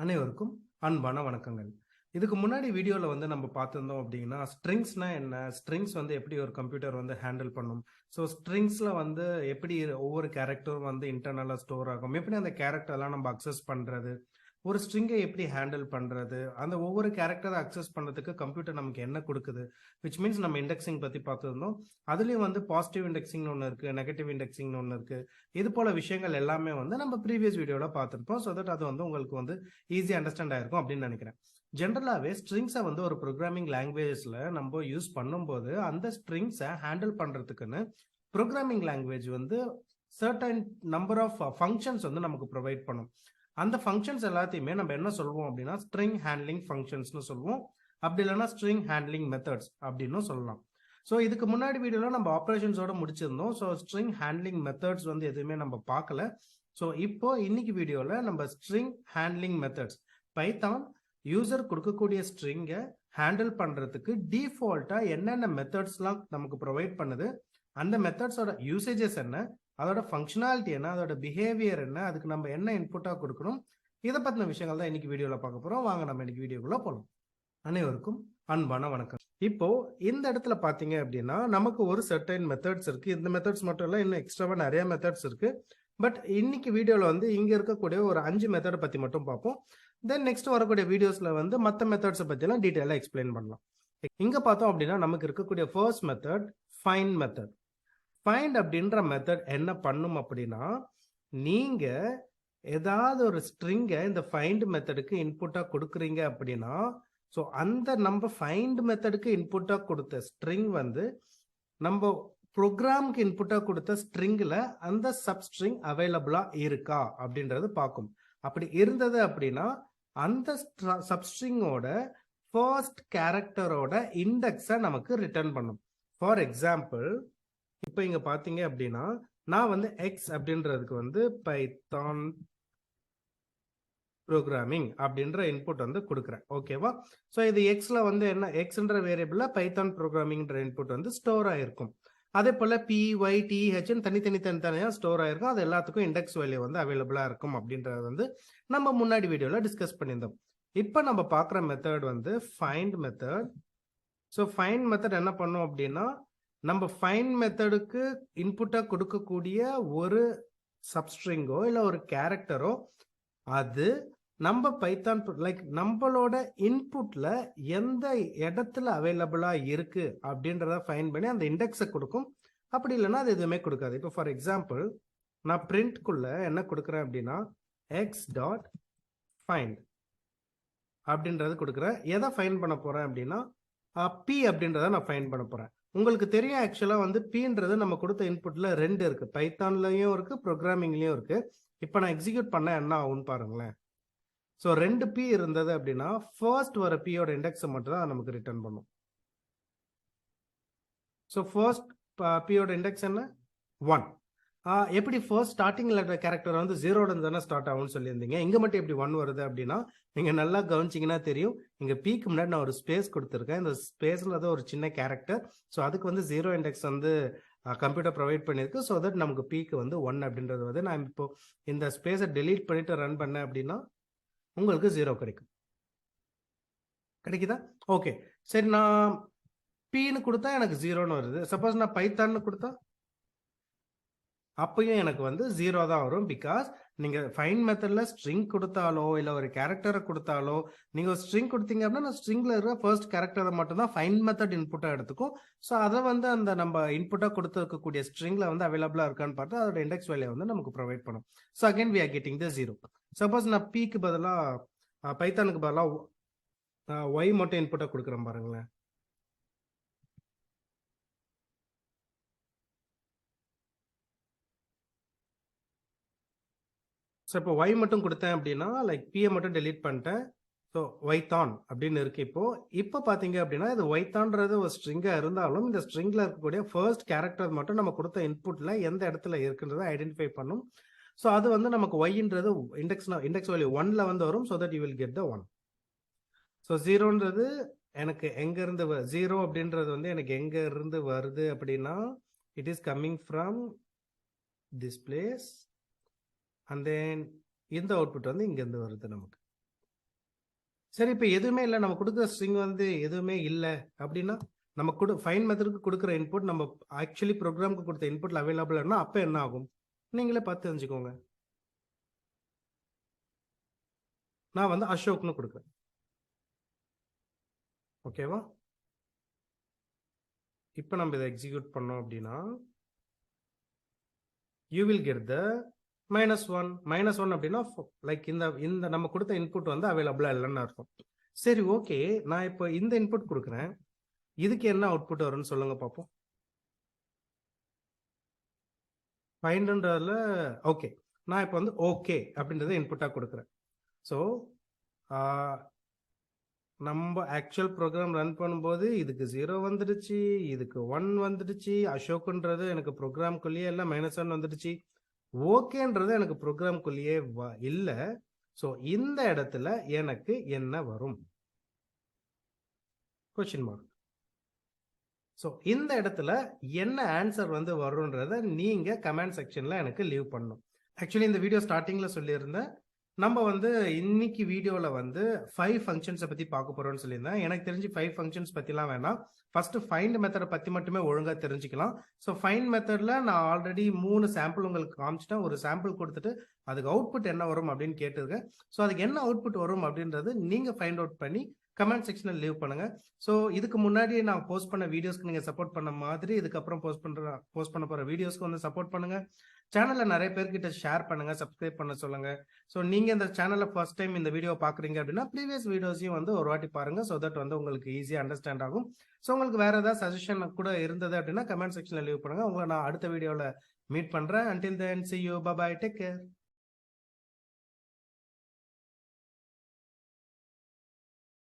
அனைவருக்கும் அன்பான வணக்கங்கள். இதுக்கு முன்னாடி வீடியோல நம்ம பார்த்திருந்தோம் அப்படின்னா, ஸ்ட்ரிங்ஸ்னா என்ன? ஸ்ட்ரிங்ஸ் எப்படி ஒரு கம்ப்யூட்டர் ஹேண்டில் பண்ணும்? ஸோ ஸ்ட்ரிங்ஸ்ல எப்படி ஒவ்வொரு கேரக்டரும் இன்டர்னலா ஸ்டோர் ஆகும்? எப்படி அந்த கேரக்டர்லாம் நம்ம அக்சஸ் பண்றது? ஒரு ஸ்ட்ரிங்கை எப்படி ஹேண்டில் பண்றது? அந்த ஒவ்வொரு கேரக்டரை அக்சஸ் பண்றதுக்கு கம்ப்யூட்டர் நமக்கு என்ன கொடுக்குது? விச் மீன்ஸ் நம்ம இண்டெக்ஸிங் பத்தி பார்த்திருந்தோம். அதுலயும் பாசிட்டிவ் இண்டெக்ஸிங்னு ஒன்று இருக்கு, நெகட்டிவ் இண்டெக்ஸிங்னு ஒன்று இருக்கு. இது போல விஷயங்கள் எல்லாமே நம்ம ப்ரீவியஸ் வீடியோல பார்த்திருப்போம். ஸோ தட் அது உங்களுக்கு ஈஸியா அண்டர்ஸ்டாண்ட் ஆயிருக்கும் அப்படின்னு நினைக்கிறேன். ஜென்ரலாவே ஸ்ட்ரிங்ஸை ஒரு ப்ரோக்ராமிங் லாங்குவேஜஸ்ல நம்ம யூஸ் பண்ணும்போது அந்த ஸ்ட்ரிங்ஸை ஹேண்டில் பண்றதுக்குன்னு programming language certain number of functions நமக்கு ப்ரொவைட் பண்ணும். அந்த ஃபங்க்ஷன்ஸ் எல்லாத்தையுமே நம்ம என்ன சொல்லுவோம் அப்படின்னா ஸ்ட்ரிங் ஹேண்ட்லிங் ஃபங்க்ஷன்ஸ்னு சொல்லுவோம். அப்படி இல்லைன்னா ஸ்ட்ரிங் ஹேண்ட்லிங் மெத்தட்ஸ் அப்படின்னு சொல்லலாம். ஸோ இதுக்கு முன்னாடி வீடியோல நம்ம ஆப்ரேஷன்ஸோட முடிச்சிருந்தோம். ஸோ ஸ்ட்ரிங் ஹேண்ட்லிங் மெத்தட்ஸ் எதுவுமே நம்ம பார்க்கல. ஸோ இப்போ இன்னைக்கு வீடியோல நம்ம string handling methods Python user கொடுக்கக்கூடிய ஸ்ட்ரிங்கை ஹேண்டில் பண்றதுக்கு டிஃபால்ட்டா என்னென்ன மெத்தட்ஸ்லாம் நமக்கு ப்ரொவைட் பண்ணுது, அந்த மெத்தட்ஸோட யூசேஜஸ் என்ன, அதோட ஃபங்க்ஷனாலிட்டி என்ன, அதோட பிஹேவியர் என்ன, அதுக்கு நம்ம என்ன இன்புட்டா கொடுக்கணும், இதை பத்தின விஷயங்கள் தான் இன்னைக்கு வீடியோல பார்க்க போறோம். வாங்க நம்ம இன்னைக்கு வீடியோக்குள்ள போகலாம். அனைவருக்கும் அன்பான வணக்கம். இப்போ இந்த இடத்துல பாத்தீங்க அப்படின்னா நமக்கு ஒரு சர்டைன் மெத்தட்ஸ் இருக்கு. இந்த மெத்தட்ஸ் மட்டும் இல்ல, இன்னும் எக்ஸ்ட்ராவா நிறைய மெத்தட்ஸ் இருக்கு. பட் இன்னைக்கு வீடியோல இங்க இருக்கக்கூடிய ஒரு 5 மெத்தட் பத்தி மட்டும் பார்ப்போம். தென் நெக்ஸ்ட் வரக்கூடிய வீடியோஸ்ல மற்ற மெத்தட்ஸை பத்தி எல்லாம் டீட்டெயிலா எக்ஸ்பிளைன் பண்ணலாம். இங்க பார்த்தோம் அப்படின்னா நமக்கு இருக்கக்கூடிய first method find method. Find அப்படின்ற மெத்தட் என்ன பண்ணும் அப்படின்னா, நீங்க ஏதாவது ஒரு ஸ்ட்ரிங்கை இந்த ஃபைண்ட் மெத்தடுக்கு இன்புட்டா கொடுக்குறீங்க அப்படின்னா, ஸோ அந்த நம்ம ஃபைண்ட் மெத்தடுக்கு இன்புட்டா கொடுத்த ஸ்ட்ரிங் நம்ம ப்ரோக்ராமுக்கு இன்புட்டா கொடுத்த ஸ்ட்ரிங்ல அந்த சப்ஸ்ட்ரிங் அவைலபிளா இருக்கா அப்படின்றது பார்க்கும். அப்படி இருந்தது அப்படின்னா அந்த சப்ஸ்ட்ரிங்கோட ஃபர்ஸ்ட் கேரக்டரோட இண்டெக்ஸை நமக்கு ரிட்டர்ன் பண்ணும். ஃபார் எக்ஸாம்பிள், இப்போ இங்க பாத்தீங்க அப்படின்னா நான் எக்ஸ் அப்படின்றதுக்கு பைத்தான் ப்ரோக்ராமிங் அப்படின்ற இன்புட் கொடுக்குறேன். ஓகேவா? ஸோ இது எக்ஸ்ல என்ன, எக்ஸ்ன்ற வேரியபிள்ல பைத்தான் ப்ரோக்ராமிங்ன்ற இன்புட் ஸ்டோர் ஆயிருக்கும். அதே போல பி ஒய் டி ஹெச்னு தனித்தனியா ஸ்டோர் ஆயிருக்கும். அது எல்லாத்துக்கும் இண்டெக்ஸ் வேல்யூ அவைலபிளா இருக்கும் அப்படின்றது நம்ம முன்னாடி வீடியோல டிஸ்கஸ் பண்ணியிருந்தோம். இப்போ நம்ம பார்க்குற method find method. So find method என்ன பண்ணும் அப்படின்னா, நம்ம ஃபைண்ட் மெத்தடுக்கு இன்புட்டா கொடுக்கக்கூடிய ஒரு சப்ஸ்ட்ரிங்கோ இல்ல ஒரு கேரக்டரோ அது நம்ம பைத்தான் நம்மளோட இன்புட்ல எந்த இடத்துல அவைலபிளா இருக்கு அப்படின்றத ஃபைண்ட் பண்ணி அந்த இண்டெக்ஸை கொடுக்கும். அப்படி இல்லைன்னா அது எதுவுமே கொடுக்காது. இப்போ ஃபார் எக்ஸாம்பிள், நான் பிரிண்ட்குள்ள என்ன கொடுக்குறேன் அப்படின்னா எக்ஸ் டாட் ஃபைண்ட் அப்படின்றது கொடுக்குறேன். எதை ஃபைண்ட் பண்ண போறேன் அப்படின்னா பி அப்படின்றத நான் ஃபைண்ட் பண்ண போறேன். உங்களுக்கு தெரியும் ஆக்சுவலா பின்றது நம்ம கொடுத்த இன்புட்ல 2 இருக்கு. பைத்தான்லயும் இருக்கு, ப்ரோக்ராமிங்லயும் இருக்கு. இப்போ நான் எக்ஸிக்யூட் பண்ண என்ன ஆகும்னு பாருங்களேன். ஸோ 2 பி இருந்தது அப்படின்னா ஃபர்ஸ்ட் வர பியோட இண்டெக்ஸை மட்டும் தான் நமக்கு ரிட்டர்ன் பண்ணும். ஸோ ஃபர்ஸ்ட் பியோட இண்டெக்ஸ் என்ன, 1. எப்படி ஃபர்ஸ்ட் ஸ்டார்டிங் லெட்டர் கேரக்டர் 0ல இருந்து தானே ஸ்டார்ட் ஆகும்னு சொல்லியிருந்தீங்க. இங்க மட்டும் எப்படி 1 வருது அப்படின்னா, நீங்க நல்லா கவனிச்சிங்கன்னா தெரியும், இங்க பிக்கு முன்னாடி நான் ஒரு ஸ்பேஸ் கொடுத்துருக்கேன். இந்த ஸ்பேஸ்ல தான் ஒரு சின்ன கேரக்டர். ஸோ அதுக்கு 0 இண்டெக்ஸ் கம்ப்யூட்டர் ப்ரொவைட் பண்ணியிருக்கு. ஸோ தட் நமக்கு பிக்கு 1 அப்படின்றது நான் இப்போ இந்த ஸ்பேஸை டெலீட் பண்ணிட்டு ரன் பண்ணேன் அப்படின்னா உங்களுக்கு 0 கிடைக்கும். கிடைக்குதா? ஓகே, சரி. நான் பின்னு கொடுத்தா எனக்கு 0ன்னு வருது. சப்போஸ் நான் பைத்தான்னு கொடுத்தா அப்பயும் எனக்கு 0 தான் வரும். பிகாஸ் நீங்க ஃபைண்ட் மெத்தட்ல ஸ்ட்ரிங் கொடுத்தாலோ இல்ல ஒரு கேரக்டரை கொடுத்தாலோ, நீங்க ஒரு ஸ்ட்ரிங் கொடுத்தீங்க அப்படின்னா ஸ்ட்ரிங்ல இருக்கிற ஃபர்ஸ்ட் கேரக்டரை மட்டும் தான் ஃபைண்ட் மெத்தட் இன்புட்டா எடுத்துக்கும். ஸோ அதை அந்த நம்ம இன்புட்டா கொடுத்துருக்கக்கூடிய ஸ்ட்ரிங்ல அவைலபிளா இருக்கான்னு பார்த்து அதோட இண்டெக்ஸ் வேல்யூ நமக்கு ப்ரொவைட் பண்ணும். So again we are getting the 0. Suppose நான் பிக்கு பதிலா பைத்தானுக்கு பதிலா ஒய் மட்டும் இன்புட்டா கொடுக்குறேன் பாருங்களேன். ஸோ இப்போ ஒய் மட்டும் கொடுத்தேன் அப்படின்னா பியை மட்டும் டெலீட் பண்ணிட்டேன். ஸோ ஒய்தான் அப்படின்னு இருக்கு. இப்போ பார்த்தீங்க அப்படின்னா இது ஒய்தான்றது ஒரு ஸ்ட்ரிங்கா இருந்தாலும் இந்த ஸ்ட்ரிங்ல இருக்கக்கூடிய ஃபர்ஸ்ட் கேரக்டர் மட்டும் நம்ம கொடுத்த இன்புட்ல எந்த இடத்துல இருக்குன்றதை ஐடென்டிஃபை பண்ணும். ஸோ அது நமக்கு ஒய்ன்றது இண்டெக்ஸ் வேல்யூ 1ல வரும். So that you will get the 1. So 0ன்றது எனக்கு எங்க இருந்து 0 அப்படின்றது எனக்கு எங்க இருந்து வருது அப்படின்னா it is coming from this place and then இந்த அவுட்புட் இங்க இருந்து வருது நமக்கு. சரி, இப்போ எதுவுமே இல்லை, நம்ம கொடுக்குற ஸ்ட்ரிங் வந்து எதுவுமே இல்லை அப்படின்னா, நம்ம ஃபைண்ட் மெத்தடுக்கு கொடுக்குற இன்புட் நம்ம ஆக்சுவலி ப்ரோக்ராமுக்கு கொடுத்த இன்புட்ல அவைலபிள்னா அப்போ என்ன ஆகும்? நீங்களே பார்த்து தெரிஞ்சுக்கோங்க. நான் வந்து அசோக்னு கொடுக்குறேன். ஓகேவா? இப்போ நம்ம இதை எக்ஸிக்யூட் பண்ணோம் அப்படின்னா யூ வில் கெட் த -1. -1 அப்படின்னா லைக் இந்த நம்ம கொடுத்த இன்புட் வந்து அவைலபிளா இல்லைன்னு அர்த்தம். சரி, ஓகே, நான் இப்போ இந்த இன்புட் கொடுக்குறேன், இதுக்கு என்ன அவுட்புட் வரும்னு சொல்லுங்க பார்ப்போம். ஃபைண்ட்ன்றதுல ஓகே, நான் இப்போ வந்து ஓகே அப்படின்றத இன்புட்டாக கொடுக்குறேன். ஸோ நம்ம ஆக்சுவல் ப்ரோக்ராம் ரன் பண்ணும்போது இதுக்கு 0 வந்துடுச்சு, இதுக்கு 1 வந்துடுச்சு, அசோக்குன்றது எனக்கு ப்ரோக்ராம்குள்ளேயே எல்லாம் -1 வந்துடுச்சு, ஓகேன்றது எனக்கு ப்ரோக்ராம்குள்ளேயே இல்லை. ஸோ இந்த இடத்துல எனக்கு என்ன வரும்? Question mark. ஸோ இந்த இடத்துல என்ன ஆன்சர் வந்து வரும்ன்றத நீங்க கமெண்ட் செக்ஷன்ல எனக்கு லீவ் பண்ணணும். ஆக்சுவலி இந்த வீடியோ ஸ்டார்டிங்ல சொல்லியிருந்தேன், நம்ம வந்து இன்னைக்கு வீடியோல வந்து 5 ஃபங்க்ஷன்ஸை பத்தி பார்க்க போறோம்னு சொல்லியிருந்தேன். எனக்கு தெரிஞ்சு 5 ஃபங்க்ஷன்ஸ் பத்திலாம் வேணாம், ஃபர்ஸ்ட் ஃபைண்ட் மெத்தடை பத்தி மட்டுமே ஒழுங்கா தெரிஞ்சுக்கலாம். ஸோ ஃபைண்ட் மெத்தட்ல நான் ஆல்ரெடி 3 சாம்பிள் உங்களுக்கு காமிச்சிட்டேன். ஒரு சாம்பிள் கொடுத்துட்டு அதுக்கு அவுட்புட் என்ன வரும் அப்படின்னு கேட்டிருக்கேன். ஸோ அதுக்கு என்ன அவுட்புட் வரும் அப்படின்றது நீங்க ஃபைண்ட் அவுட் பண்ணி கமெண்ட் செக்ஷன்ல லீவ் பண்ணுங்க. ஸோ இதுக்கு முன்னாடி நான் போஸ்ட் பண்ண வீடியோஸ்க்கு நீங்க சப்போர்ட் பண்ண மாதிரி இதுக்கப்புறம் போஸ்ட் பண்ண போற வீடியோஸ்க்கு வந்து சப்போர்ட் பண்ணுங்க. சேனல்ல நிறைய பேர்கிட்ட ஷேர் பண்ணுங்க, சப்ஸ்கிரைப் பண்ண சொல்லுங்க. ஸோ நீங்க இந்த சேனல்ல ஃபர்ஸ்ட் டைம் இந்த வீடியோ பாக்குறீங்க அப்படின்னா ப்ரீவியஸ் வீடியோஸையும் வந்து ஒரு வாட்டி பாருங்க. ஸோ தட் வந்து உங்களுக்கு ஈஸியா அண்டர்ஸ்டாண்ட் ஆகும். ஸோ உங்களுக்கு வேற ஏதாவது சஜஷன் கூட இருந்தது அப்படின்னா கமெண்ட் செக்ஷன்ல லீவ் பண்ணுங்க. உங்களை நான் அடுத்த வீடியோல மீட் பண்றேன். until then see you, bye bye, take care.